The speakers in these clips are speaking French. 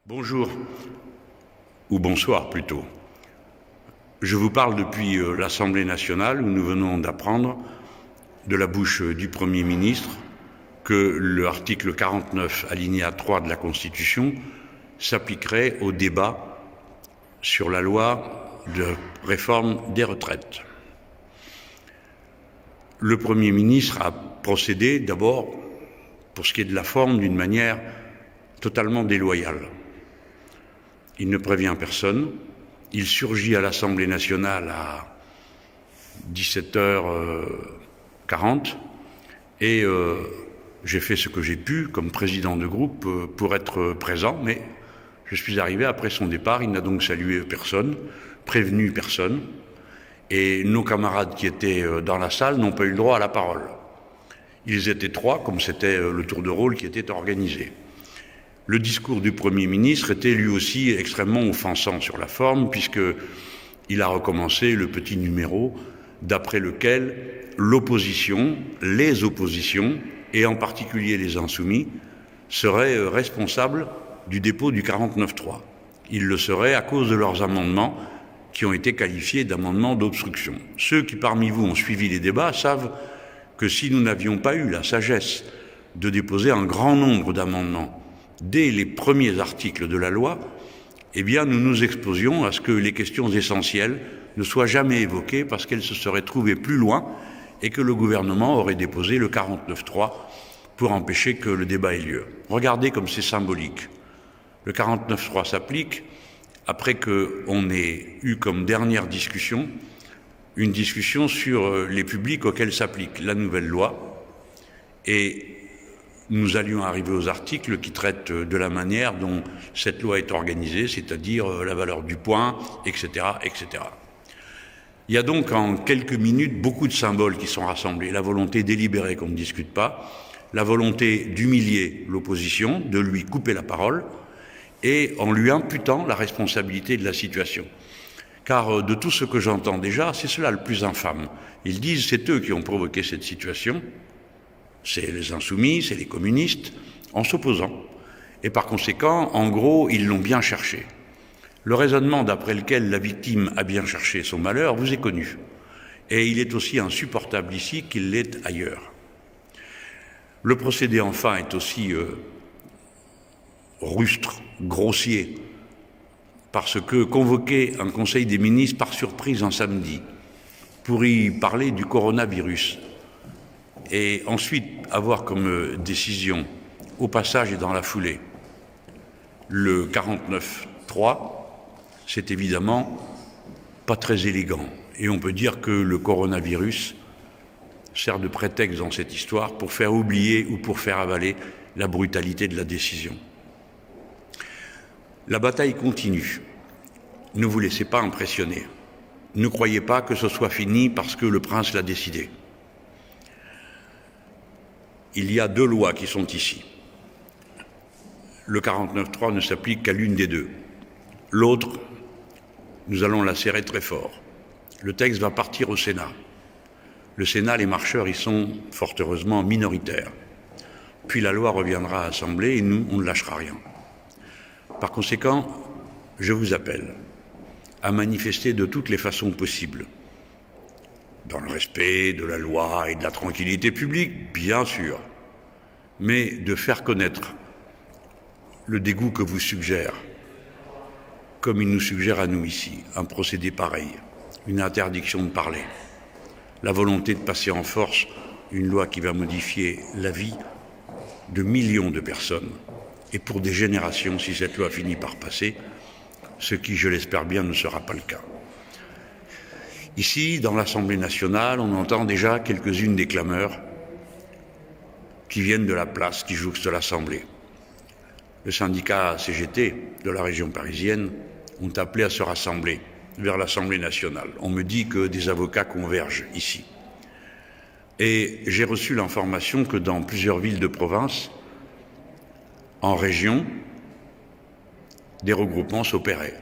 Bonjour, ou bonsoir plutôt. Je vous parle depuis l'Assemblée nationale où nous venons d'apprendre de la bouche du Premier ministre que l'article 49, alinéa 3 de la Constitution s'appliquerait au débat sur la loi de réforme des retraites. Le Premier ministre a procédé d'abord, pour ce qui est de la forme, d'une manière totalement déloyale. Il ne prévient personne, il surgit à l'Assemblée nationale à 17h40 et j'ai fait ce que j'ai pu comme président de groupe pour être présent, mais je suis arrivé après son départ, il n'a donc salué personne, prévenu personne, et nos camarades qui étaient dans la salle n'ont pas eu le droit à la parole. Ils étaient trois, comme c'était le tour de rôle qui était organisé. Le discours du Premier ministre était lui aussi extrêmement offensant sur la forme, puisqu'il a recommencé le petit numéro d'après lequel l'opposition, les oppositions, et en particulier les insoumis, seraient responsables du dépôt du 49.3. Ils le seraient à cause de leurs amendements qui ont été qualifiés d'amendements d'obstruction. Ceux qui parmi vous ont suivi les débats savent que si nous n'avions pas eu la sagesse de déposer un grand nombre d'amendements dès les premiers articles de la loi, eh bien nous nous exposions à ce que les questions essentielles ne soient jamais évoquées parce qu'elles se seraient trouvées plus loin et que le gouvernement aurait déposé le 49.3 pour empêcher que le débat ait lieu. Regardez comme c'est symbolique. Le 49.3 s'applique après qu'on ait eu comme dernière discussion une discussion sur les publics auxquels s'applique la nouvelle loi, et nous allions arriver aux articles qui traitent de la manière dont cette loi est organisée, c'est-à-dire la valeur du point, etc., etc. Il y a donc en quelques minutes beaucoup de symboles qui sont rassemblés. La volonté délibérée qu'on ne discute pas, la volonté d'humilier l'opposition, de lui couper la parole, et en lui imputant la responsabilité de la situation. Car de tout ce que j'entends déjà, c'est cela le plus infâme. Ils disent c'est eux qui ont provoqué cette situation, c'est les insoumis, c'est les communistes, en s'opposant. Et par conséquent, en gros, ils l'ont bien cherché. Le raisonnement d'après lequel la victime a bien cherché son malheur vous est connu. Et il est aussi insupportable ici qu'il l'est ailleurs. Le procédé, enfin, est aussi rustre, grossier, parce que convoquer un conseil des ministres par surprise un samedi pour y parler du coronavirus et ensuite avoir comme décision, au passage et dans la foulée, le 49.3, c'est évidemment pas très élégant. Et on peut dire que le coronavirus sert de prétexte dans cette histoire pour faire oublier ou pour faire avaler la brutalité de la décision. La bataille continue. Ne vous laissez pas impressionner. Ne croyez pas que ce soit fini parce que le prince l'a décidé. Il y a deux lois qui sont ici. Le 49.3 ne s'applique qu'à l'une des deux. L'autre, nous allons la serrer très fort. Le texte va partir au Sénat. Le Sénat, les marcheurs y sont fort heureusement minoritaires. Puis la loi reviendra à l'Assemblée et nous, on ne lâchera rien. Par conséquent, je vous appelle à manifester de toutes les façons possibles, dans le respect de la loi et de la tranquillité publique, bien sûr, mais de faire connaître le dégoût que vous suggère, comme il nous suggère à nous ici, un procédé pareil, une interdiction de parler, la volonté de passer en force une loi qui va modifier la vie de millions de personnes, et pour des générations si cette loi finit par passer, ce qui, je l'espère bien, ne sera pas le cas. Ici, dans l'Assemblée nationale, on entend déjà quelques-unes des clameurs qui viennent de la place qui jouxte l'Assemblée. Le syndicat CGT de la région parisienne ont appelé à se rassembler vers l'Assemblée nationale. On me dit que des avocats convergent ici. Et j'ai reçu l'information que dans plusieurs villes de province, en région, des regroupements s'opéraient.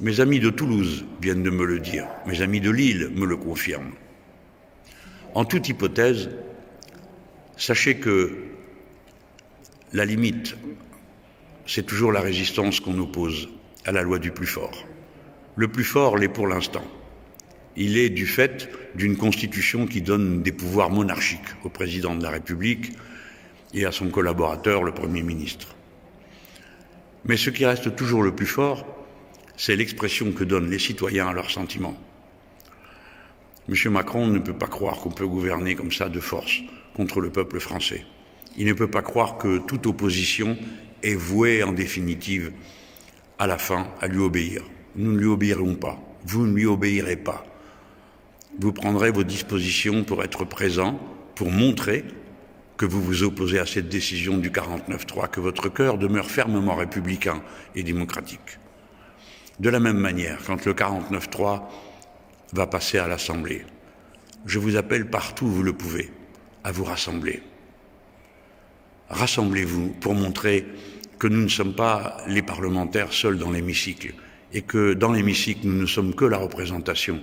Mes amis de Toulouse viennent de me le dire, mes amis de Lille me le confirment. En toute hypothèse, sachez que la limite c'est toujours la résistance qu'on oppose à la loi du plus fort. Le plus fort l'est pour l'instant. Il est du fait d'une constitution qui donne des pouvoirs monarchiques au président de la République et à son collaborateur, le Premier ministre. Mais ce qui reste toujours le plus fort, c'est l'expression que donnent les citoyens à leurs sentiments. M. Macron ne peut pas croire qu'on peut gouverner comme ça de force contre le peuple français. Il ne peut pas croire que toute opposition est vouée en définitive à la fin à lui obéir. Nous ne lui obéirons pas. Vous ne lui obéirez pas. Vous prendrez vos dispositions pour être présent, pour montrer que vous vous opposez à cette décision du 49-3, que votre cœur demeure fermement républicain et démocratique. De la même manière, quand le 49-3 va passer à l'Assemblée, je vous appelle partout où vous le pouvez à vous rassembler. Rassemblez-vous pour montrer que nous ne sommes pas les parlementaires seuls dans l'hémicycle et que dans l'hémicycle, nous ne sommes que la représentation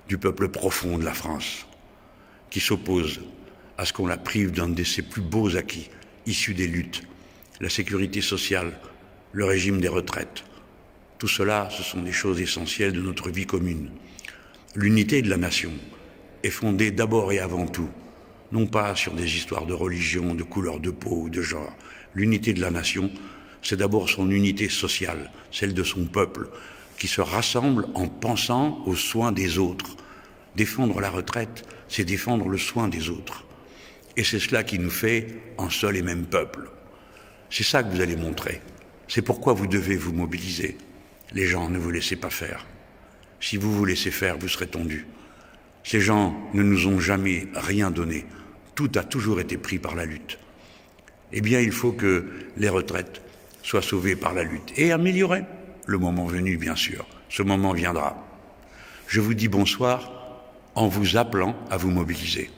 du peuple profond de la France qui s'oppose à ce qu'on la prive d'un de ses plus beaux acquis issus des luttes, la sécurité sociale, le régime des retraites. Tout cela, ce sont des choses essentielles de notre vie commune. L'unité de la nation est fondée d'abord et avant tout, non pas sur des histoires de religion, de couleur de peau ou de genre. L'unité de la nation, c'est d'abord son unité sociale, celle de son peuple, qui se rassemble en pensant aux soins des autres. Défendre la retraite, c'est défendre le soin des autres. Et c'est cela qui nous fait un seul et même peuple. C'est ça que vous allez montrer. C'est pourquoi vous devez vous mobiliser. Les gens, ne vous laissez pas faire. Si vous vous laissez faire, vous serez tondus. Ces gens ne nous ont jamais rien donné. Tout a toujours été pris par la lutte. Eh bien, il faut que les retraites soient sauvées par la lutte et améliorées. Le moment venu, bien sûr. Ce moment viendra. Je vous dis bonsoir en vous appelant à vous mobiliser.